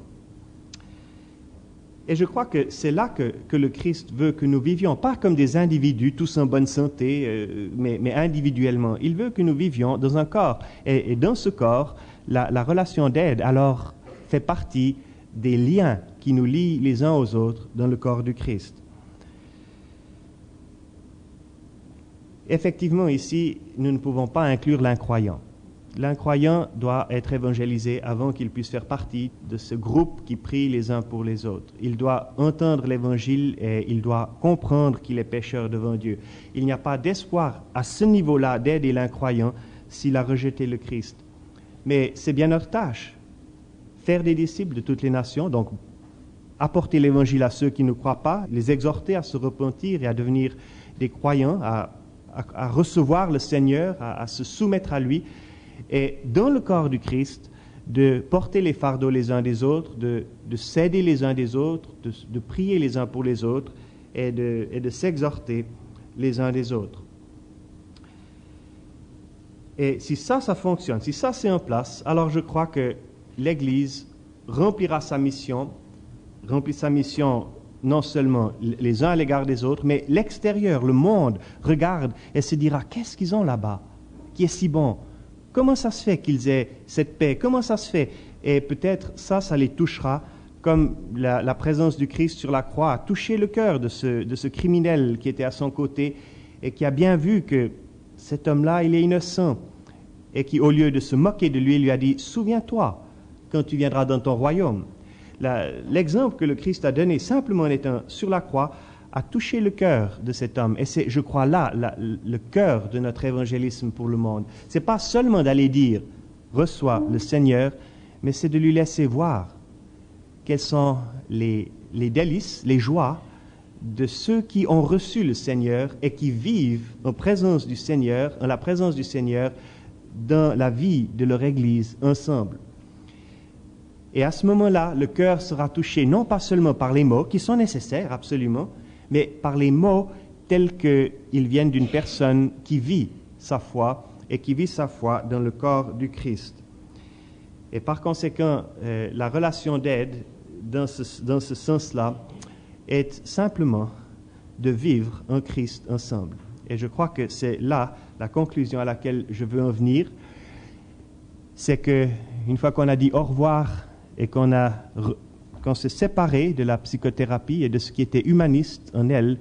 Et je crois que c'est là que le Christ veut que nous vivions, pas comme des individus, tous en bonne santé, mais individuellement. Il veut que nous vivions dans un corps. Et dans ce corps, la relation d'aide, alors, fait partie des liens qui nous lient les uns aux autres dans le corps du Christ. Effectivement, ici, nous ne pouvons pas inclure l'incroyant. L'incroyant doit être évangélisé avant qu'il puisse faire partie de ce groupe qui prie les uns pour les autres. Il doit entendre l'évangile et il doit comprendre qu'il est pécheur devant Dieu. Il n'y a pas d'espoir à ce niveau-là d'aider l'incroyant s'il a rejeté le Christ. Mais c'est bien notre tâche, faire des disciples de toutes les nations, donc apporter l'évangile à ceux qui ne croient pas, les exhorter à se repentir et à devenir des croyants, à recevoir le Seigneur, à se soumettre à lui, et dans le corps du Christ, de porter les fardeaux les uns des autres, de s'aider les uns des autres, de prier les uns pour les autres et de s'exhorter les uns des autres. Et si ça fonctionne, si ça c'est en place, alors je crois que l'Église remplira sa mission, remplit sa mission non seulement les uns à l'égard des autres, mais l'extérieur, le monde, regarde et se dira, qu'est-ce qu'ils ont là-bas qui est si bon? Comment ça se fait qu'ils aient cette paix? Comment ça se fait? Et peut-être ça les touchera, comme la présence du Christ sur la croix a touché le cœur de ce criminel qui était à son côté et qui a bien vu que cet homme-là, il est innocent. Et qui, au lieu de se moquer de lui, lui a dit, souviens-toi quand tu viendras dans ton royaume. L'exemple que le Christ a donné simplement en étant sur la croix a touché le cœur de cet homme. Et c'est, je crois, là, le cœur de notre évangélisme pour le monde. Ce n'est pas seulement d'aller dire « reçois le Seigneur », mais c'est de lui laisser voir quelles sont les délices, les joies de ceux qui ont reçu le Seigneur et qui vivent en présence du Seigneur, en la présence du Seigneur, dans la vie de leur Église ensemble. Et à ce moment-là, le cœur sera touché non pas seulement par les mots, qui sont nécessaires absolument, mais par les mots tels qu'ils viennent d'une personne qui vit sa foi et qui vit sa foi dans le corps du Christ. Et par conséquent, la relation d'aide, dans ce sens-là, est simplement de vivre en Christ ensemble. Et je crois que c'est là la conclusion à laquelle je veux en venir. C'est qu'une fois qu'on a dit au revoir et qu'on s'est séparé de la psychothérapie et de ce qui était humaniste en elle,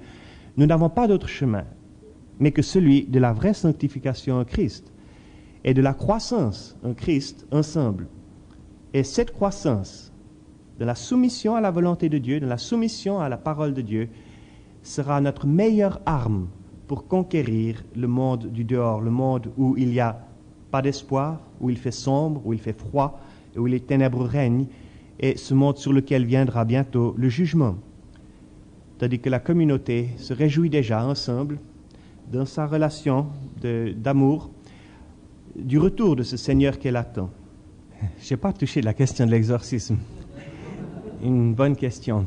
nous n'avons pas d'autre chemin, mais que celui de la vraie sanctification en Christ et de la croissance en Christ ensemble. Et cette croissance, de la soumission à la volonté de Dieu, de la soumission à la parole de Dieu, sera notre meilleure arme pour conquérir le monde du dehors, le monde où il n'y a pas d'espoir, où il fait sombre, où il fait froid, et où les ténèbres règnent, et ce monde sur lequel viendra bientôt le jugement. Tandis que la communauté se réjouit déjà ensemble, dans sa relation d'amour, du retour de ce Seigneur qu'elle attend. Je n'ai pas touché la question de l'exorcisme. Une bonne question.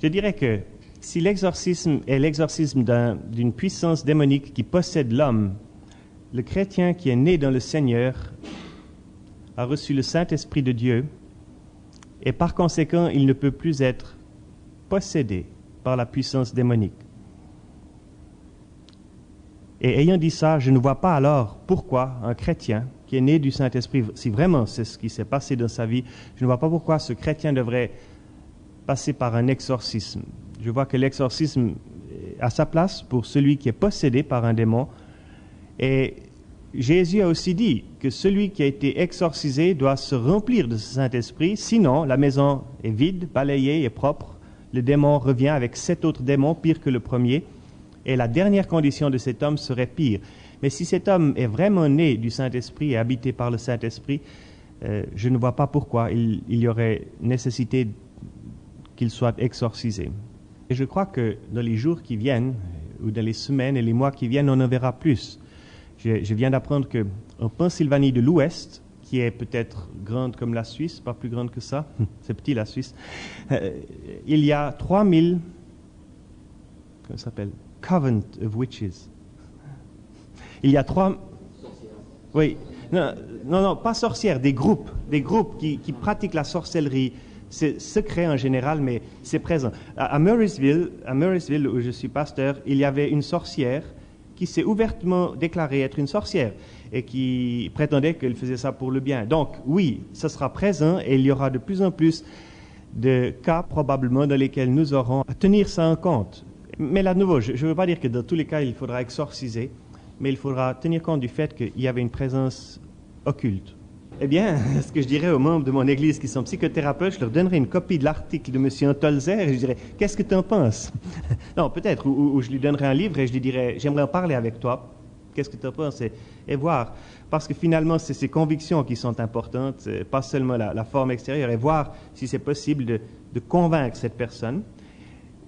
Je dirais que si l'exorcisme est l'exorcisme d'une puissance démonique qui possède l'homme, le chrétien qui est né dans le Seigneur a reçu le Saint-Esprit de Dieu et par conséquent, il ne peut plus être possédé par la puissance démonique. Et ayant dit ça, je ne vois pas alors pourquoi un chrétien qui est né du Saint-Esprit, si vraiment c'est ce qui s'est passé dans sa vie, je ne vois pas pourquoi ce chrétien devrait passer par un exorcisme. Je vois que l'exorcisme a sa place pour celui qui est possédé par un démon. Et Jésus a aussi dit que celui qui a été exorcisé doit se remplir de ce Saint-Esprit, sinon la maison est vide, balayée et propre. Le démon revient avec 7 autres démons, pires que le premier, et la dernière condition de cet homme serait pire. Mais si cet homme est vraiment né du Saint-Esprit et habité par le Saint-Esprit, je ne vois pas pourquoi il y aurait nécessité qu'il soit exorcisé. Et je crois que dans les jours qui viennent, ou dans les semaines et les mois qui viennent, on en verra plus. Je viens d'apprendre qu'en Pennsylvanie de l'Ouest, qui est peut-être grande comme la Suisse, pas plus grande que ça, c'est petit la Suisse, il y a 3000, comment ça s'appelle, Coven of Witches. Il y a 3... Oui, non, pas sorcières, des groupes qui pratiquent la sorcellerie. C'est secret en général, mais c'est présent. À Murraysville, où je suis pasteur, il y avait une sorcière qui s'est ouvertement déclarée être une sorcière et qui prétendait qu'elle faisait ça pour le bien. Donc, oui, ce sera présent et il y aura de plus en plus de cas probablement dans lesquels nous aurons à tenir ça en compte. Mais là, de nouveau, je ne veux pas dire que dans tous les cas, il faudra exorciser, mais il faudra tenir compte du fait qu'il y avait une présence occulte. Eh bien, ce que je dirais aux membres de mon église qui sont psychothérapeutes, je leur donnerai une copie de l'article de M. Antolzer et je dirais « Qu'est-ce que tu en penses ?» Non, peut-être, ou je lui donnerai un livre et je lui dirai « J'aimerais en parler avec toi. Qu'est-ce que tu en penses ?» et voir. Parce que finalement, c'est ces convictions qui sont importantes, pas seulement la forme extérieure, et voir si c'est possible de convaincre cette personne.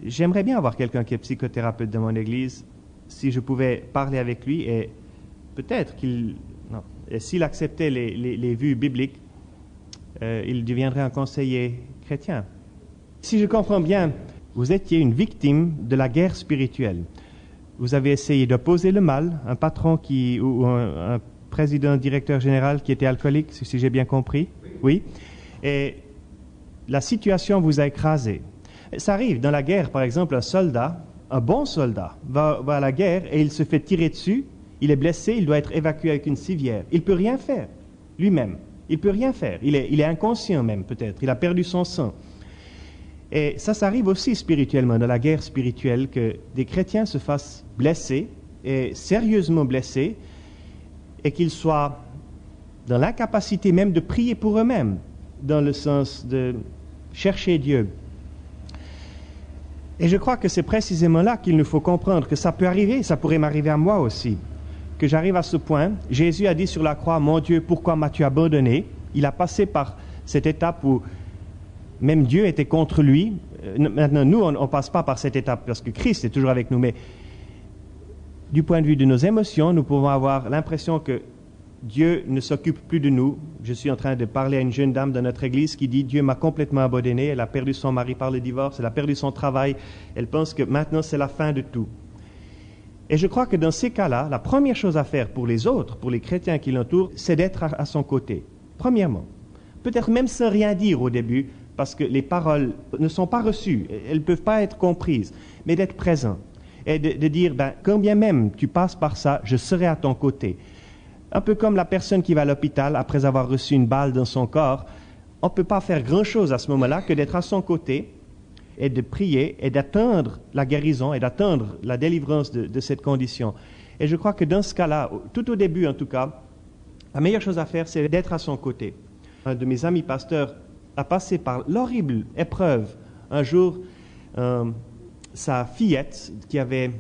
J'aimerais bien avoir quelqu'un qui est psychothérapeute dans mon église, si je pouvais parler avec lui et peut-être qu'il... Non. Et s'il acceptait les vues bibliques, il deviendrait un conseiller chrétien. Si je comprends bien, vous étiez une victime de la guerre spirituelle. Vous avez essayé d'opposer le mal, un patron ou un président, directeur général qui était alcoolique, si j'ai bien compris. Oui. Et la situation vous a écrasé. Ça arrive, dans la guerre, par exemple, un bon soldat, va à la guerre et il se fait tirer dessus. Il est blessé, il doit être évacué avec une civière. Il ne peut rien faire, lui-même. Il ne peut rien faire. Il est inconscient même, peut-être. Il a perdu son sang. Et ça arrive aussi spirituellement, dans la guerre spirituelle, que des chrétiens se fassent blesser, et sérieusement blessés, et qu'ils soient dans l'incapacité même de prier pour eux-mêmes, dans le sens de chercher Dieu. Et je crois que c'est précisément là qu'il nous faut comprendre que ça peut arriver, ça pourrait m'arriver à moi aussi. Que j'arrive à ce point, Jésus a dit sur la croix, « Mon Dieu, pourquoi m'as-tu abandonné ?» Il a passé par cette étape où même Dieu était contre lui. Maintenant, nous, on ne passe pas par cette étape parce que Christ est toujours avec nous, mais du point de vue de nos émotions, nous pouvons avoir l'impression que Dieu ne s'occupe plus de nous. Je suis en train de parler à une jeune dame de notre église qui dit « Dieu m'a complètement abandonné, elle a perdu son mari par le divorce, elle a perdu son travail, elle pense que maintenant c'est la fin de tout. » Et je crois que dans ces cas-là, la première chose à faire pour les autres, pour les chrétiens qui l'entourent, c'est d'être à son côté. Premièrement. Peut-être même sans rien dire au début, parce que les paroles ne sont pas reçues, elles ne peuvent pas être comprises, mais d'être présent. Et de dire, quand bien même tu passes par ça, je serai à ton côté. Un peu comme la personne qui va à l'hôpital après avoir reçu une balle dans son corps, on ne peut pas faire grand-chose à ce moment-là que d'être à son côté, et de prier et d'attendre la guérison et d'attendre la délivrance de cette condition. Et je crois que dans ce cas-là, tout au début en tout cas, la meilleure chose à faire, c'est d'être à son côté. Un de mes amis pasteurs a passé par l'horrible épreuve. Un jour, sa fillette, qui avait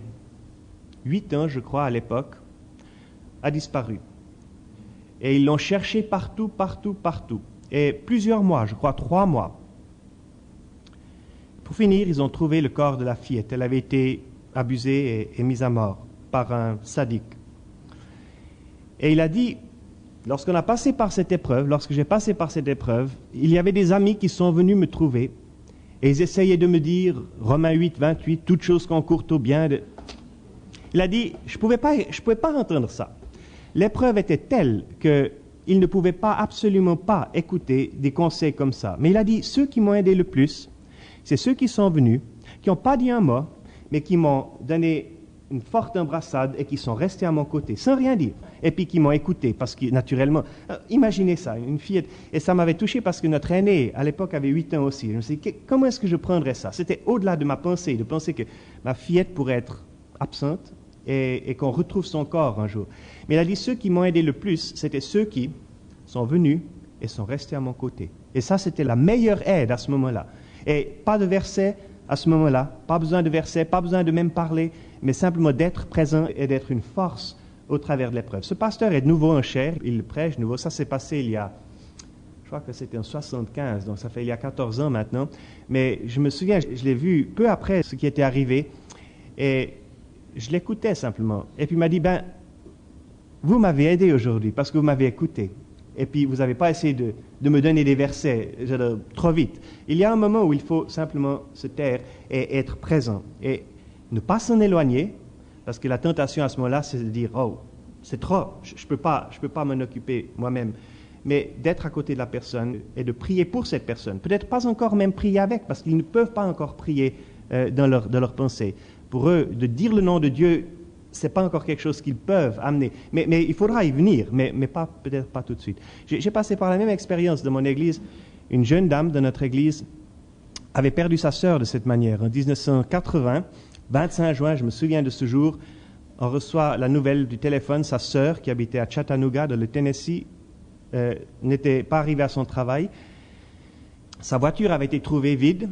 8 ans, je crois, à l'époque, a disparu. Et ils l'ont cherché partout. Et plusieurs mois, je crois 3 mois. Pour finir, ils ont trouvé le corps de la fillette. Elle avait été abusée et mise à mort par un sadique. Et il a dit, lorsque j'ai passé par cette épreuve, il y avait des amis qui sont venus me trouver et ils essayaient de me dire, Romains 8, 28, toutes choses concourent au bien. Il a dit, je pouvais pas entendre ça. L'épreuve était telle qu'il ne pouvait absolument pas écouter des conseils comme ça. Mais il a dit, ceux qui m'ont aidé le plus, c'est ceux qui sont venus, qui n'ont pas dit un mot, mais qui m'ont donné une forte embrassade et qui sont restés à mon côté, sans rien dire, et puis qui m'ont écouté, parce que naturellement, imaginez ça, une fillette, et ça m'avait touché parce que notre aîné, à l'époque, avait 8 ans aussi. Je me suis dit, comment est-ce que je prendrais ça? C'était au-delà de ma pensée, de penser que ma fillette pourrait être absente et qu'on retrouve son corps un jour. Mais il a dit, ceux qui m'ont aidé le plus, c'était ceux qui sont venus et sont restés à mon côté. Et ça, c'était la meilleure aide à ce moment-là. Et pas de verset à ce moment-là, pas besoin de versets, pas besoin de même parler, mais simplement d'être présent et d'être une force au travers de l'épreuve. Ce pasteur est de nouveau en chair, il prêche de nouveau. Ça s'est passé il y a, je crois que c'était en 75, donc ça fait il y a 14 ans maintenant. Mais je me souviens, je l'ai vu peu après ce qui était arrivé, et je l'écoutais simplement. Et puis il m'a dit, vous m'avez aidé aujourd'hui parce que vous m'avez écouté. Et puis vous n'avez pas essayé de me donner des versets trop vite. Il y a un moment où il faut simplement se taire et être présent. Et ne pas s'en éloigner, parce que la tentation à ce moment-là, c'est de dire, oh, c'est trop, je ne peux pas m'en occuper moi-même. Mais d'être à côté de la personne et de prier pour cette personne. Peut-être pas encore même prier avec, parce qu'ils ne peuvent pas encore prier dans leur pensée. Pour eux, de dire le nom de Dieu, ce n'est pas encore quelque chose qu'ils peuvent amener. Mais il faudra y venir, mais peut-être pas tout de suite. J'ai passé par la même expérience de mon église. Une jeune dame de notre église avait perdu sa sœur de cette manière. En 1980, 25 juin, je me souviens de ce jour, on reçoit la nouvelle du téléphone. Sa sœur, qui habitait à Chattanooga, dans le Tennessee, n'était pas arrivée à son travail. Sa voiture avait été trouvée vide.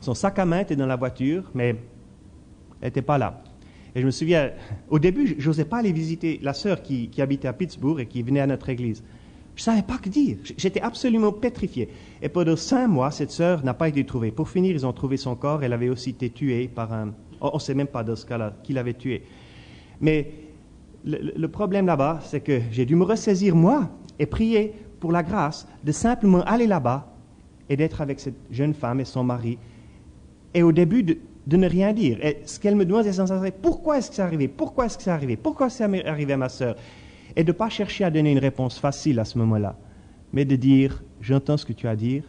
Son sac à main était dans la voiture, mais elle n'était pas là. Et je me souviens, au début, je n'osais pas aller visiter la sœur qui habitait à Pittsburgh et qui venait à notre église. Je ne savais pas que dire. J'étais absolument pétrifié. Et pendant 5 mois, cette sœur n'a pas été trouvée. Pour finir, ils ont trouvé son corps. Elle avait aussi été tuée par un... On ne sait même pas dans ce cas-là qui l'avait tuée. Mais le problème là-bas, c'est que j'ai dû me ressaisir, moi, et prier pour la grâce de simplement aller là-bas et d'être avec cette jeune femme et son mari. Et au début, de ne rien dire. Et ce qu'elle me demande, c'est sans arrêt, pourquoi est-ce que c'est arrivé? Pourquoi est-ce que c'est arrivé? Pourquoi c'est arrivé à ma sœur? Et de ne pas chercher à donner une réponse facile à ce moment-là, mais de dire, j'entends ce que tu as à dire,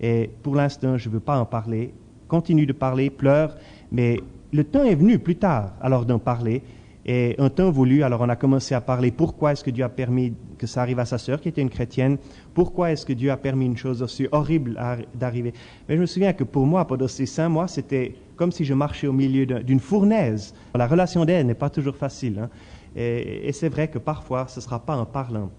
et pour l'instant, je ne veux pas en parler. Continue de parler, pleure, mais le temps est venu plus tard, alors d'en parler, et un temps voulu, alors on a commencé à parler, pourquoi est-ce que Dieu a permis que ça arrive à sa sœur, qui était une chrétienne? Pourquoi est-ce que Dieu a permis une chose aussi horrible d'arriver? Mais je me souviens que pour moi, pendant ces 5 mois, c'était comme si je marchais au milieu d'une fournaise. La relation d'aide n'est pas toujours facile, hein? Et c'est vrai que parfois, ce ne sera pas en parlant